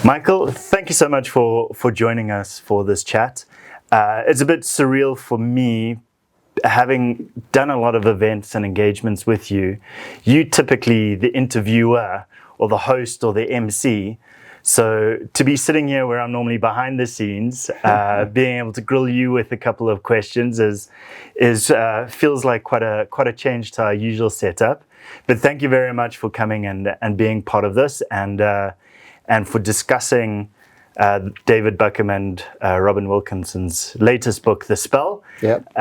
Michael, thank you so much for joining us for this chat. It's a bit surreal for me, having done a lot of events and engagements with you. You typically the interviewer or the host or the MC. So to be sitting here where I'm normally behind the scenes, being able to grill you with a couple of questions is feels like quite a change to our usual setup. But thank you very much for coming and being part of this and for discussing David Buckham and Robin Wilkinson's latest book, The Spell. Yep.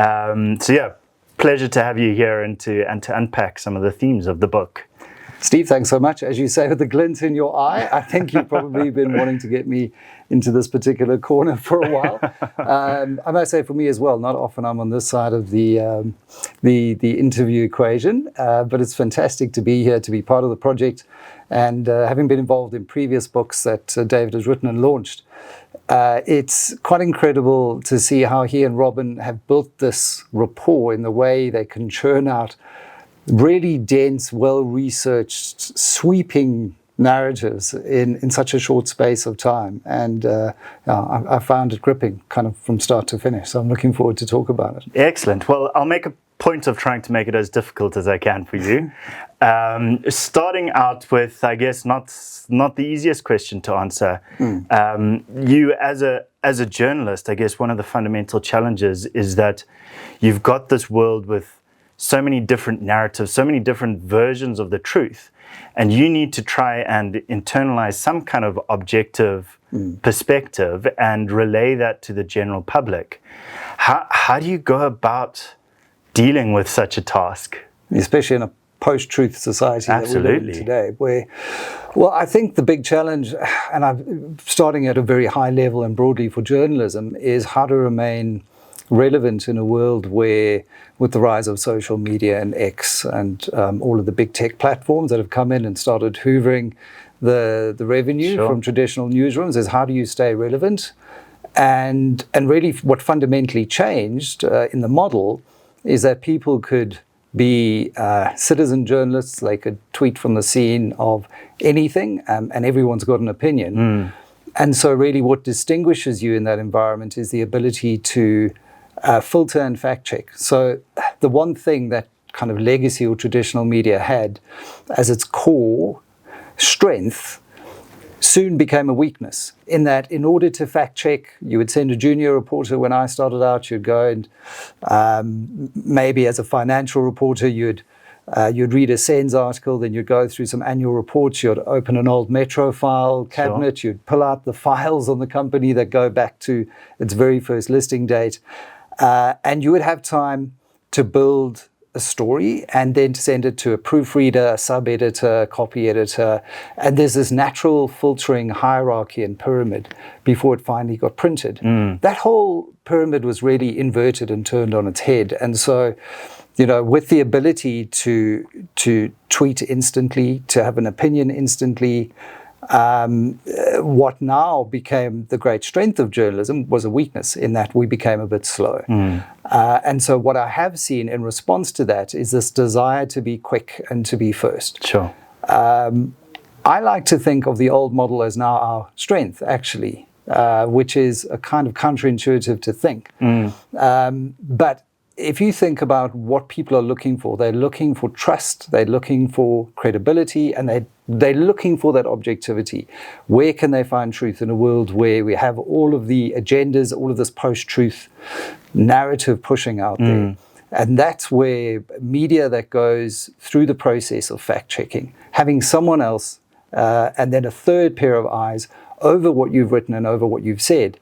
Pleasure to have you here and to unpack some of the themes of the book. Steve, thanks so much. As you say, with the glint in your eye, I think you've probably been wanting to get me into this particular corner for a while. I must say, for me as well, not often I'm on this side of the interview equation, but it's fantastic to be here, to be part of the project, and having been involved in previous books that David has written and launched. It's quite incredible to see how he and Robin have built this rapport in the way they can churn out really dense, well-researched, sweeping narratives in such a short space of time. And I found it gripping kind of from start to finish. So I'm looking forward to talk about it. Excellent. Well, I'll make a point of trying to make it as difficult as I can for you. Starting out with, I guess, not the easiest question to answer. You as a journalist, I guess one of the fundamental challenges is that you've got this world with so many different narratives, so many different versions of the truth, and you need to try and internalize some kind of objective perspective and relay that to the general public. How do you go about dealing with such a task? Especially in a post-truth society Absolutely. that we live in today, well, I think the big challenge, and I'm starting at a very high level and broadly for journalism, is how to remain relevant in a world where, with the rise of social media and X and all of the big tech platforms that have come in and started hoovering the revenue from traditional newsrooms, is how do you stay relevant? And really what fundamentally changed in the model is that people could be citizen journalists. They could tweet from the scene of anything, and everyone's got an opinion. And so really what distinguishes you in that environment is the ability to filter and fact check. So the one thing that kind of legacy or traditional media had as its core strength soon became a weakness, in that in order to fact check, you would send a junior reporter. When I started out, you'd go and maybe as a financial reporter, you'd read a SENS article, then you'd go through some annual reports, you'd open an old Metro file cabinet, you'd pull out the files on the company that go back to its very first listing date, and you would have time to build a story and then to send it to a proofreader, a sub-editor, copy editor, and there's this natural filtering hierarchy and pyramid before it finally got printed. That whole pyramid was really inverted and turned on its head. And so, you know, with the ability to tweet instantly, to have an opinion instantly, what now became the great strength of journalism was a weakness, in that we became a bit slow. And so what I have seen in response to that is this desire to be quick and to be first. Sure. I like to think of the old model as now our strength, actually, which is a kind of counterintuitive to think. But if you think about what people are looking for, they're looking for trust, they're looking for credibility, and they're looking for that objectivity. Where can they find truth in a world where we have all of the agendas, all of this post-truth narrative pushing out there? And that's where media that goes through the process of fact-checking, having someone else and then a third pair of eyes over what you've written and over what you've said,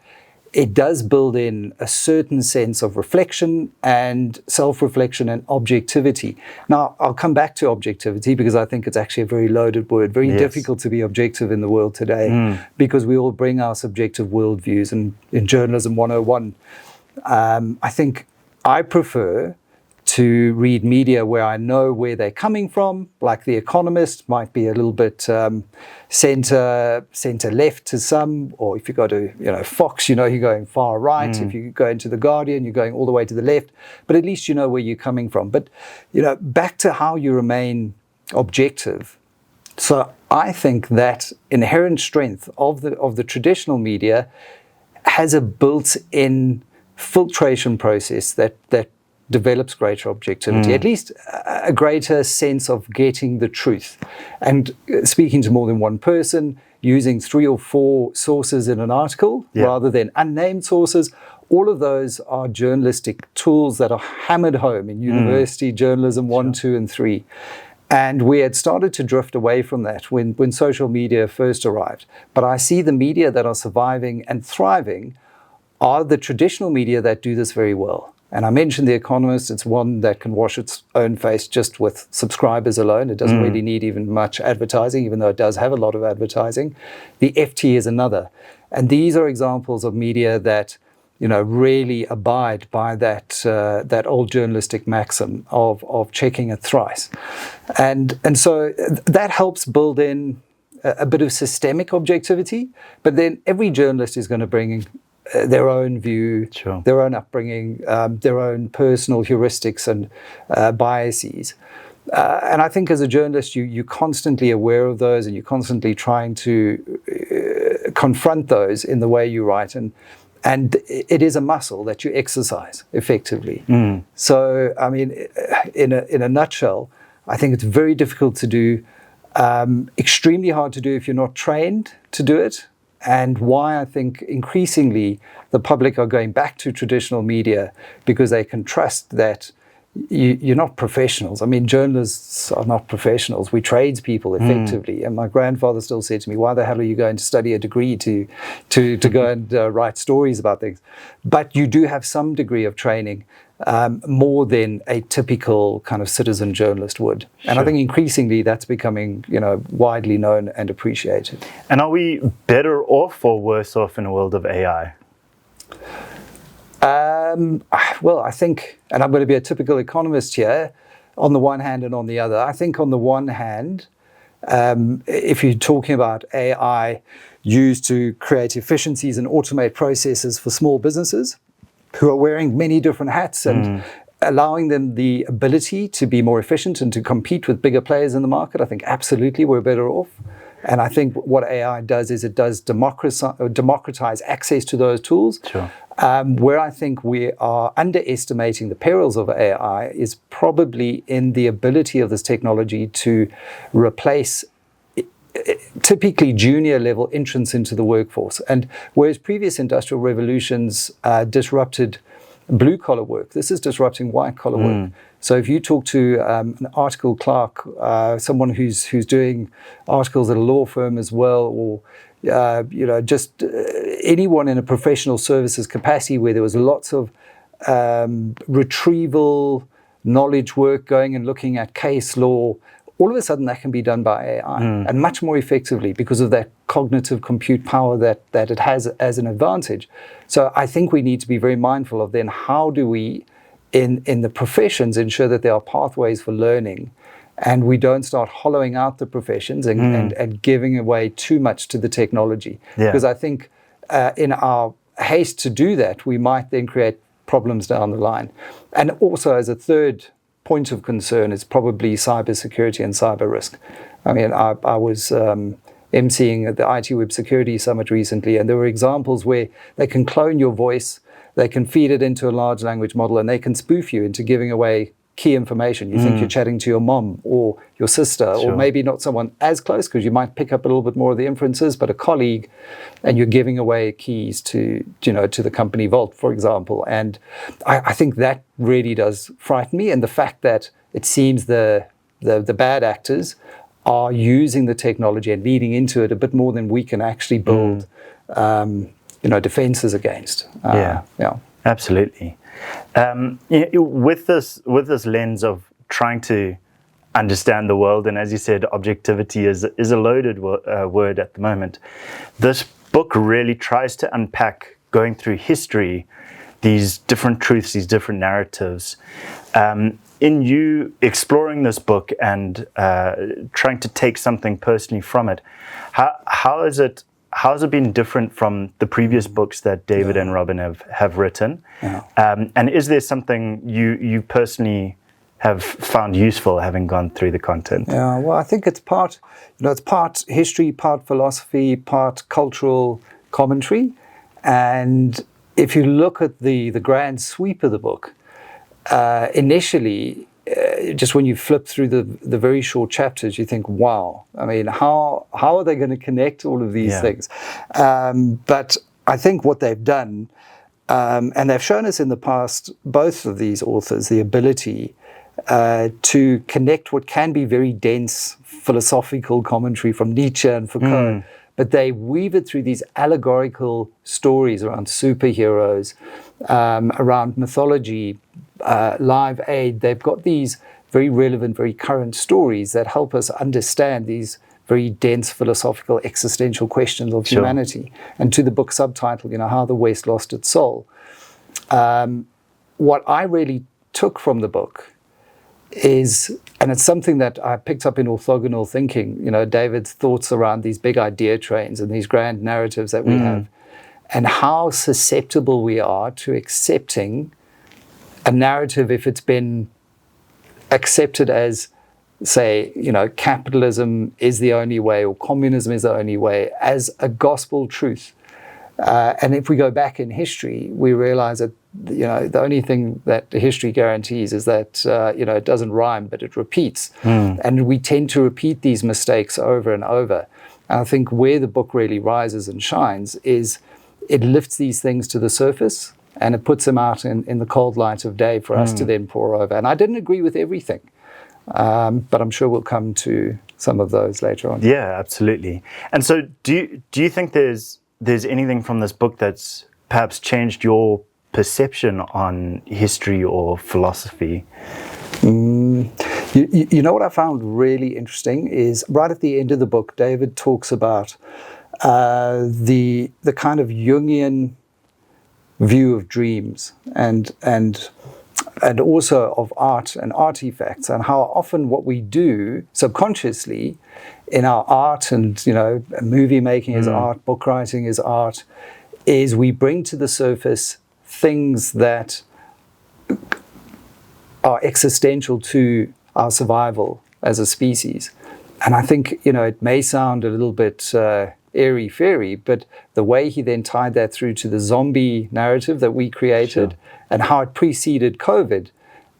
it does build in a certain sense of reflection and self-reflection and objectivity. Now, I'll come back to objectivity because I think it's actually a very loaded word, very difficult to be objective in the world today because we all bring our subjective worldviews. And in Journalism 101, I think I prefer to read media where I know where they're coming from, like The Economist might be a little bit center left to some, or if you go to Fox, you're going far right. If you go into The Guardian, you're going all the way to the left. But at least you know where you're coming from. But back to how you remain objective. So I think that inherent strength of the traditional media has a built-in filtration process that develops greater objectivity, at least a greater sense of getting the truth, and speaking to more than one person, using 3 or 4 sources in an article rather than unnamed sources. All of those are journalistic tools that are hammered home in university journalism 1, 2, and 3. And we had started to drift away from that when social media first arrived. But I see the media that are surviving and thriving are the traditional media that do this very well. And I mentioned The Economist. It's one that can wash its own face just with subscribers alone. It doesn't really need even much advertising, even though it does have a lot of advertising. The FT is another. And these are examples of media that, you know, really abide by that old journalistic maxim of checking it thrice. And so that helps build in a bit of systemic objectivity. But then every journalist is going to bring their own view, their own upbringing, their own personal heuristics and biases. And I think as a journalist, you're constantly aware of those, and you're constantly trying to confront those in the way you write. And it is a muscle that you exercise effectively. So, I mean, in a nutshell, I think it's very difficult to do, extremely hard to do if you're not trained to do it. And why I think increasingly the public are going back to traditional media, because they can trust that you're not professionals. I mean, journalists are not professionals. We tradespeople effectively. And my grandfather still said to me, why the hell are you going to study a degree to go and write stories about things? But you do have some degree of training, more than a typical kind of citizen journalist would. And I think increasingly that's becoming, you know, widely known and appreciated. And are we better off or worse off in a world of AI? Well, I think, and I'm going to be a typical economist here, on the one hand and on the other. I think on the one hand, if you're talking about AI used to create efficiencies and automate processes for small businesses who are wearing many different hats and allowing them the ability to be more efficient and to compete with bigger players in the market, I think absolutely we're better off. And I think what AI does is it does democratize access to those tools. Where I think we are underestimating the perils of AI is probably in the ability of this technology to replace typically junior level entrance into the workforce. And whereas previous industrial revolutions disrupted blue collar work, this is disrupting white collar work. So if you talk to an article clerk, someone who's doing articles at a law firm as well, or you know, just anyone in a professional services capacity where there was lots of retrieval knowledge work, going and looking at case law, all of a sudden that can be done by AI and much more effectively because of that cognitive compute power that it has as an advantage. So I think we need to be very mindful of then how do we, in the professions, ensure that there are pathways for learning, and we don't start hollowing out the professions and giving away too much to the technology. Because I think in our haste to do that, we might then create problems down the line. And also, as a third point of concern, is probably cybersecurity and cyber risk. I mean, I was emceeing at the IT Web Security Summit recently, and there were examples where they can clone your voice, they can feed it into a large language model, and they can spoof you into giving away key information. You think you're chatting to your mom or your sister, or maybe not someone as close, because you might pick up a little bit more of the inferences, but a colleague, and you're giving away keys to, you know, to the company vault, for example. And I think that really does frighten me. And the fact that it seems the bad actors are using the technology and leading into it a bit more than we can actually build, you know, defenses against. Yeah, absolutely. With this lens of trying to understand the world, and as you said, objectivity is a loaded word at the moment. This book really tries to unpack, going through history, these different truths, these different narratives. In you exploring this book and trying to take something personally from it, how has it been different from the previous books that David and Robin have written? And is there something you personally have found useful having gone through the content? Yeah, well, I think it's part, it's part history, part philosophy, part cultural commentary. And if you look at the grand sweep of the book, initially, just when you flip through the very short chapters, you think, wow, I mean, how are they going to connect all of these things? But I think what they've done, and they've shown us in the past, both of these authors, the ability to connect what can be very dense philosophical commentary from Nietzsche and Foucault, but they weave it through these allegorical stories around superheroes, around mythology, Live Aid. They've got these very relevant, very current stories that help us understand these very dense philosophical existential questions of humanity. And to the book subtitle, How the West Lost Its Soul. What I really took from the book is, and it's something that I picked up in orthogonal thinking, David's thoughts around these big idea trains and these grand narratives that we have, and how susceptible we are to accepting a narrative if it's been accepted as, say, capitalism is the only way or communism is the only way, as a gospel truth. And if we go back in history, we realize that, the only thing that history guarantees is that, it doesn't rhyme, but it repeats. And we tend to repeat these mistakes over and over. And I think where the book really rises and shines is it lifts these things to the surface and it puts them out in the cold light of day for us to then pore over. And I didn't agree with everything, but I'm sure we'll come to some of those later on. Yeah, absolutely. And so do you think there's anything from this book that's perhaps changed your perception on history or philosophy? You know what I found really interesting is right at the end of the book, David talks about the kind of Jungian view of dreams and also of art and artifacts, and how often what we do subconsciously in our art, and movie making is art, book writing is art, is we bring to the surface things that are existential to our survival as a species. And I think, it may sound a little bit airy-fairy, but the way he then tied that through to the zombie narrative that we created and how it preceded COVID,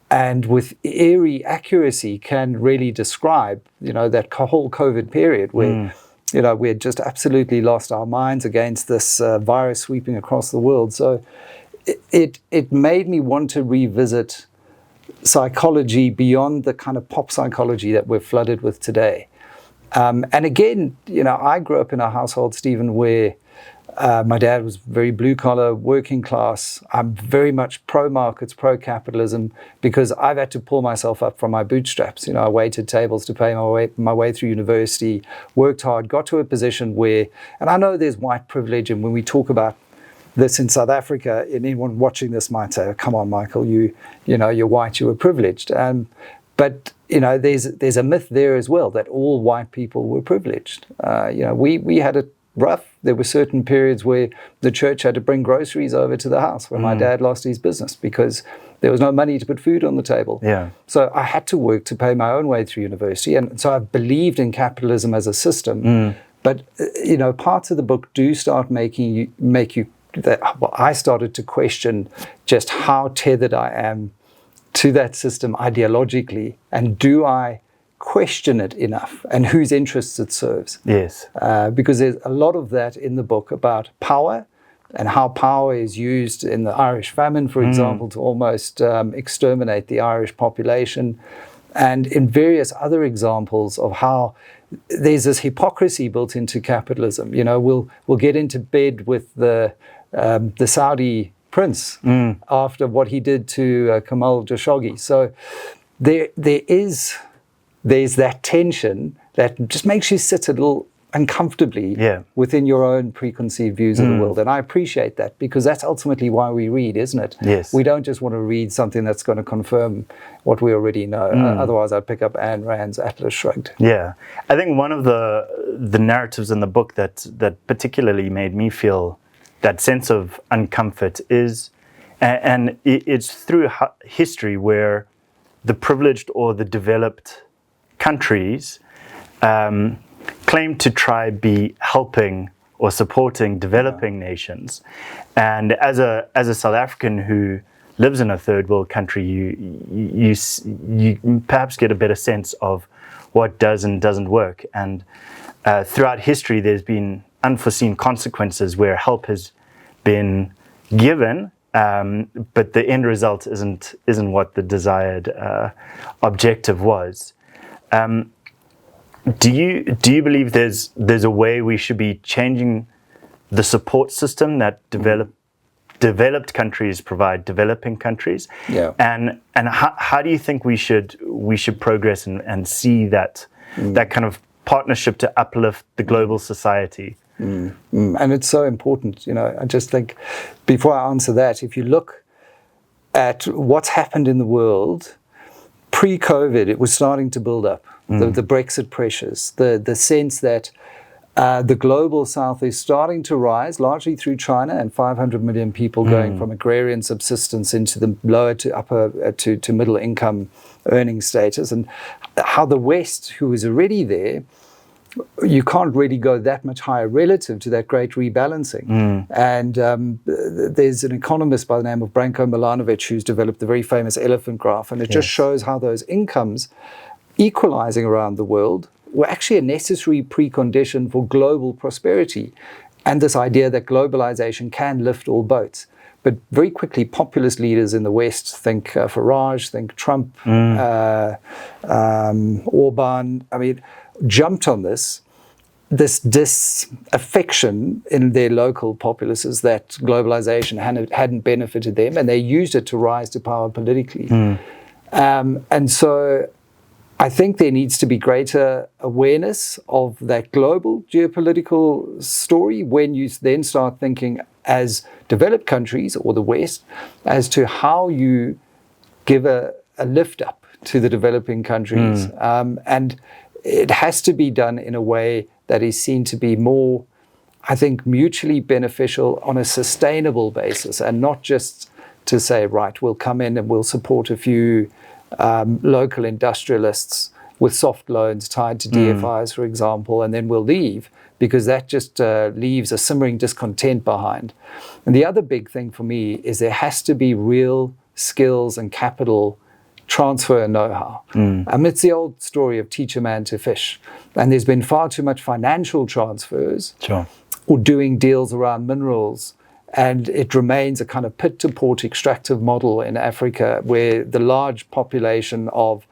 and with eerie accuracy can really describe, that whole COVID period where, we had just absolutely lost our minds against this virus sweeping across the world. So it made me want to revisit psychology beyond the kind of pop psychology that we're flooded with today. And again, I grew up in a household, Stephen, where my dad was very blue-collar, working class. I'm very much pro-markets, pro-capitalism, because I've had to pull myself up from my bootstraps. I waited tables to pay my way through university, worked hard, got to a position where, and I know there's white privilege, and when we talk about this in South Africa, anyone watching this might say, oh, come on, Michael, you're white, you were privileged. But there's a myth there as well that all white people were privileged. We had it rough. There were certain periods where the church had to bring groceries over to the house when my dad lost his business because there was no money to put food on the table. Yeah. So I had to work to pay my own way through university, and so I believed in capitalism as a system. But parts of the book do start make you that. Well, I started to question just how tethered I am to that system ideologically, and do I question it enough, and whose interests it serves? Yes. Because there's a lot of that in the book about power and how power is used in the Irish famine, for example, to almost exterminate the Irish population, and in various other examples of how there's this hypocrisy built into capitalism. We'll get into bed with the Saudi prince after what he did to Kamal Khashoggi. So there's that tension that just makes you sit a little uncomfortably within your own preconceived views of the world. And I appreciate that, because that's ultimately why we read, isn't it? Yes. We don't just want to read something that's going to confirm what we already know. Otherwise, I'd pick up Ayn Rand's Atlas Shrugged. Yeah. I think one of the narratives in the book that particularly made me feel that sense of uncomfort is, and it's through history where the privileged or the developed countries claim to try be helping or supporting developing nations. And as a South African who lives in a third world country, you perhaps get a better sense of what does and doesn't work. And throughout history, there's been unforeseen consequences where help has been given, but the end result isn't what the desired objective was. Do you believe there's a way we should be changing the support system that developed countries provide developing countries? Yeah. And how do you think we should progress and see that kind of partnership to uplift the global society? And it's so important. I just think, before I answer that, if you look at what's happened in the world pre-COVID, it was starting to build up. The Brexit pressures, the sense that the global south is starting to rise, largely through China and 500 million people going from agrarian subsistence into the lower to upper to middle income earning status, and how the West, who is already there, you can't really go that much higher relative to that great rebalancing. And there's an economist by the name of Branko Milanovic who's developed the very famous elephant graph, and it just shows how those incomes equalizing around the world were actually a necessary precondition for global prosperity, and this idea that globalization can lift all boats. But very quickly, populist leaders in the West, think Farage, think Trump, Orban, jumped on this disaffection in their local populaces that globalization hadn't benefited them, and they used it to rise to power politically. And so I think there needs to be greater awareness of that global geopolitical story when you then start thinking as developed countries or the West as to how you give a lift up to the developing countries. And it has to be done in a way that is seen to be more, I think, mutually beneficial on a sustainable basis, and not just to say, right, we'll come in and we'll support a few local industrialists with soft loans tied to DFIs, for example, and then we'll leave, because that just leaves a simmering discontent behind. And the other big thing for me is there has to be real skills and capital transfer and know-how. It's the old story of teach a man to fish. And there's been far too much financial transfers or doing deals around minerals. And it remains a kind of pit-to-port extractive model in Africa, where the large population of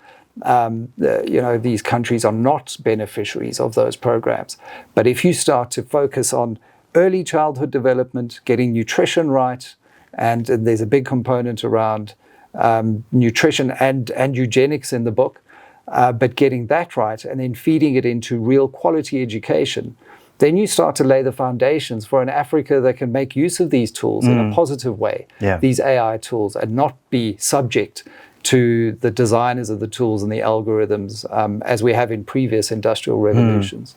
these countries are not beneficiaries of those programs. But if you start to focus on early childhood development, getting nutrition right, and there's a big component around nutrition and eugenics in the book, but getting that right and then feeding it into real quality education, then you start to lay the foundations for an Africa that can make use of these tools in a positive way, these AI tools, and not be subject to the designers of the tools and the algorithms as we have in previous industrial revolutions.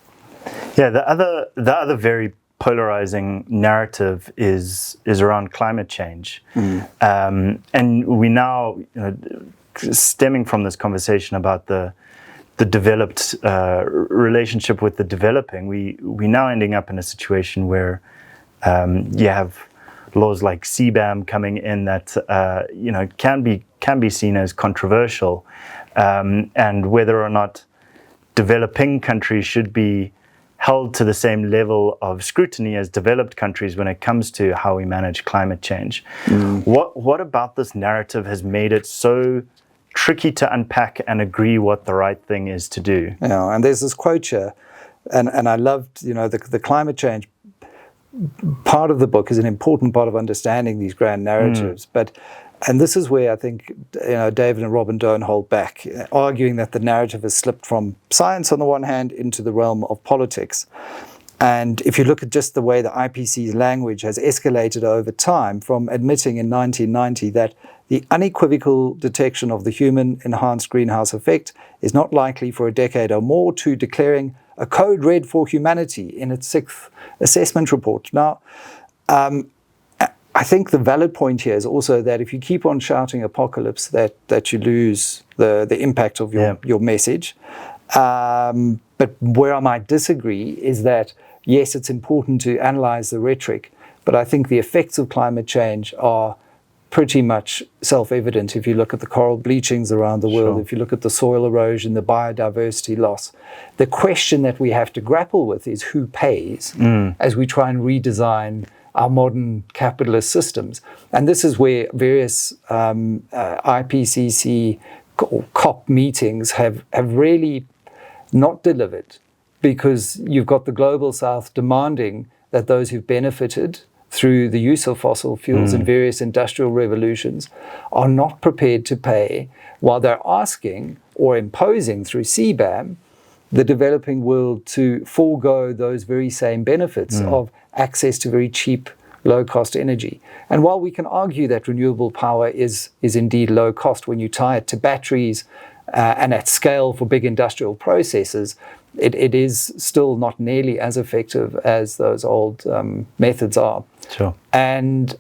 Yeah, the other very polarizing narrative is around climate change. And we now, stemming from this conversation about the developed relationship with the developing, we now ending up in a situation where you have laws like CBAM coming in that can be seen as controversial, and whether or not developing countries should be held to the same level of scrutiny as developed countries when it comes to how we manage climate change. What about this narrative has made it so tricky to unpack and agree what the right thing is to do? Yeah, and there's this quote here, and I loved, the climate change part of the book is an important part of understanding these grand narratives. And this is where I think David and Robin don't hold back, arguing that the narrative has slipped from science on the one hand into the realm of politics. And if you look at just the way the IPCC's language has escalated over time, from admitting in 1990 that the unequivocal detection of the human enhanced greenhouse effect is not likely for a decade or more, to declaring a code red for humanity in its 6th assessment report. Now, I think the valid point here is also that if you keep on shouting apocalypse, that you lose the impact of your message. But where I might disagree is that, yes, it's important to analyze the rhetoric, but I think the effects of climate change are pretty much self-evident if you look at the coral bleachings around the world, if you look at the soil erosion, the biodiversity loss. The question that we have to grapple with is who pays as we try and redesign our modern capitalist systems. And this is where various IPCC or COP meetings have really not delivered, because you've got the global south demanding that those who've benefited through the use of fossil fuels in various industrial revolutions are not prepared to pay, while they're asking or imposing through CBAM the developing world to forego those very same benefits of access to very cheap, low-cost energy. And while we can argue that renewable power is indeed low cost when you tie it to batteries and at scale for big industrial processes, it is still not nearly as effective as those old methods are. Sure. And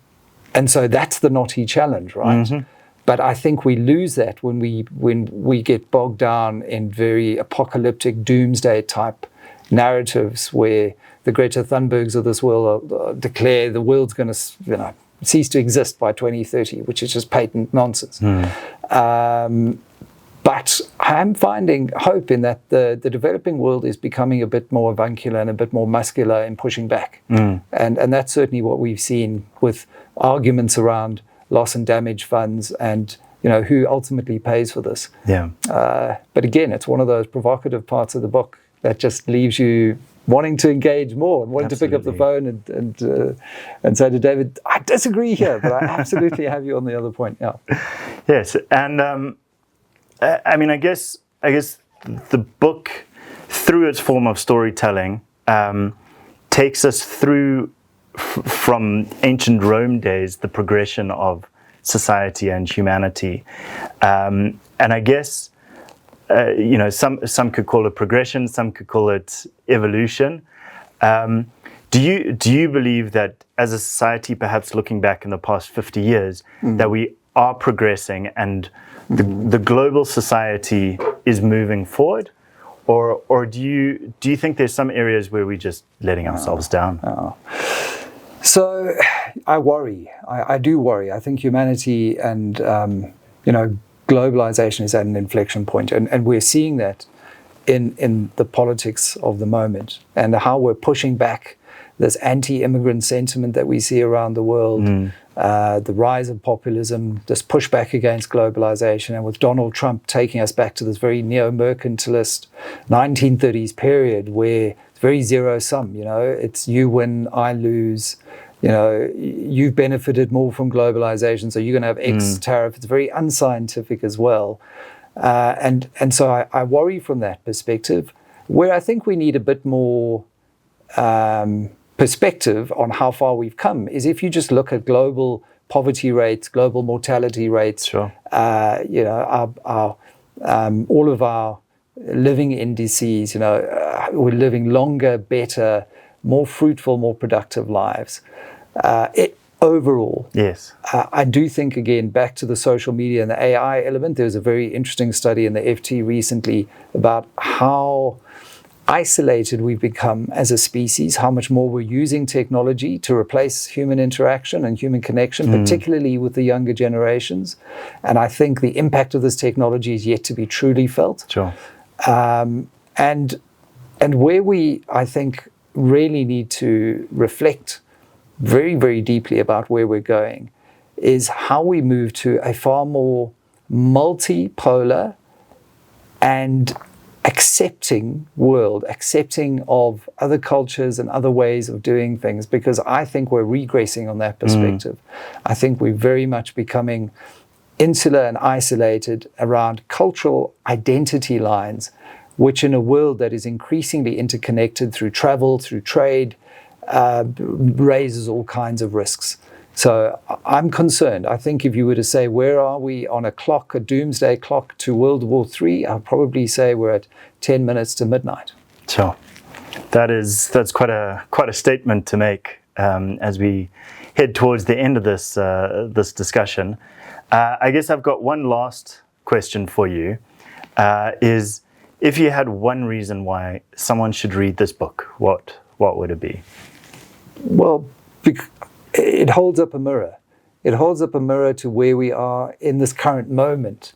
so that's the knotty challenge, right? But I think we lose that when we get bogged down in very apocalyptic doomsday type narratives where the Greta Thunbergs of this world declare the world's going to cease to exist by 2030, which is just patent nonsense. But I'm finding hope in that the developing world is becoming a bit more avuncular and a bit more muscular in pushing back. And that's certainly what we've seen with arguments around loss and damage funds and who ultimately pays for this. But again, it's one of those provocative parts of the book that just leaves you wanting to engage more and wanting to pick up the phone and say to David, I disagree here, but I absolutely have you on the other point. Yes, and I mean, I guess the book, through its form of storytelling, takes us through from ancient Rome days, the progression of society and humanity, and I guess some could call it progression, some could call it evolution. Do you believe that as a society, perhaps looking back in the past 50 years, that we are progressing and the global society is moving forward, or do you think there's some areas where we're just letting ourselves down? So I worry. I do worry. I think humanity and globalization is at an inflection point, and we're seeing that in the politics of the moment and how we're pushing back this anti-immigrant sentiment that we see around the world, the rise of populism, this pushback against globalization, and with Donald Trump taking us back to this very neo-mercantilist 1930s period where it's very zero-sum. It's you win, I lose. You've benefited more from globalization, so you're going to have X tariff. It's very unscientific as well. And so I worry from that perspective, where I think we need a bit more perspective on how far we've come is if you just look at global poverty rates, global mortality rates, Sure. All of our living indices, we're living longer, better, more fruitful, more productive lives. Overall, Yes. I do think, again, back to the social media and the AI element, there was a very interesting study in the FT recently about how isolated we've become as a species, how much more we're using technology to replace human interaction and human connection, particularly with the younger generations. And I think the impact of this technology is yet to be truly felt. Sure. And where we, I think, really need to reflect very, very deeply about where we're going is how we move to a far more multipolar and accepting world, accepting of other cultures and other ways of doing things, because I think we're regressing on that perspective. I think we're very much becoming insular and isolated around cultural identity lines, which in a world that is increasingly interconnected through travel, through trade, raises all kinds of risks. So I'm concerned. I think if you were to say, where are we on a clock, a doomsday clock to World War III, I'd probably say we're at 10 minutes to midnight. Sure. That's quite a statement to make as we head towards the end of this discussion, I guess I've got one last question for you. Is if you had one reason why someone should read this book, what would it be? Well, it holds up a mirror. It holds up a mirror to where we are in this current moment.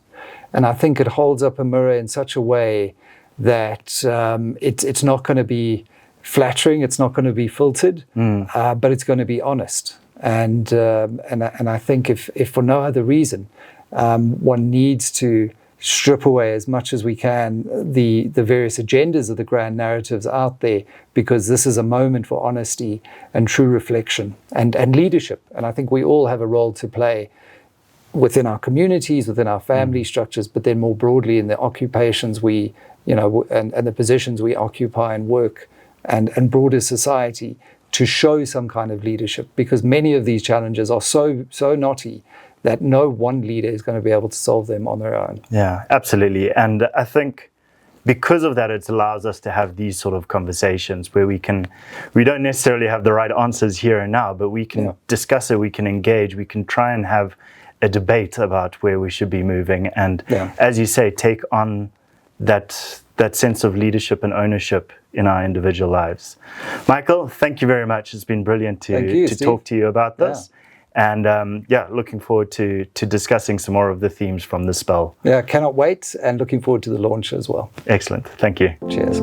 And I think it holds up a mirror in such a way that it's not going to be flattering, it's not going to be filtered, but it's going to be honest. And I think if for no other reason, one needs to strip away as much as we can the various agendas of the grand narratives out there, because this is a moment for honesty and true reflection and leadership. And I think we all have a role to play within our communities, within our family structures, but then more broadly in the occupations we, and the positions we occupy in work and broader society, to show some kind of leadership, because many of these challenges are so knotty that no one leader is going to be able to solve them on their own. Yeah, absolutely. And I think because of that, it allows us to have these sort of conversations where we don't necessarily have the right answers here and now, but we can discuss it, we can engage, we can try and have a debate about where we should be moving. And as you say, take on that sense of leadership and ownership in our individual lives. Michael, thank you very much. It's been brilliant to talk to you about this. And looking forward to discussing some more of the themes from the spell. Yeah, cannot wait, and looking forward to the launch as well. Excellent. Thank you. Cheers.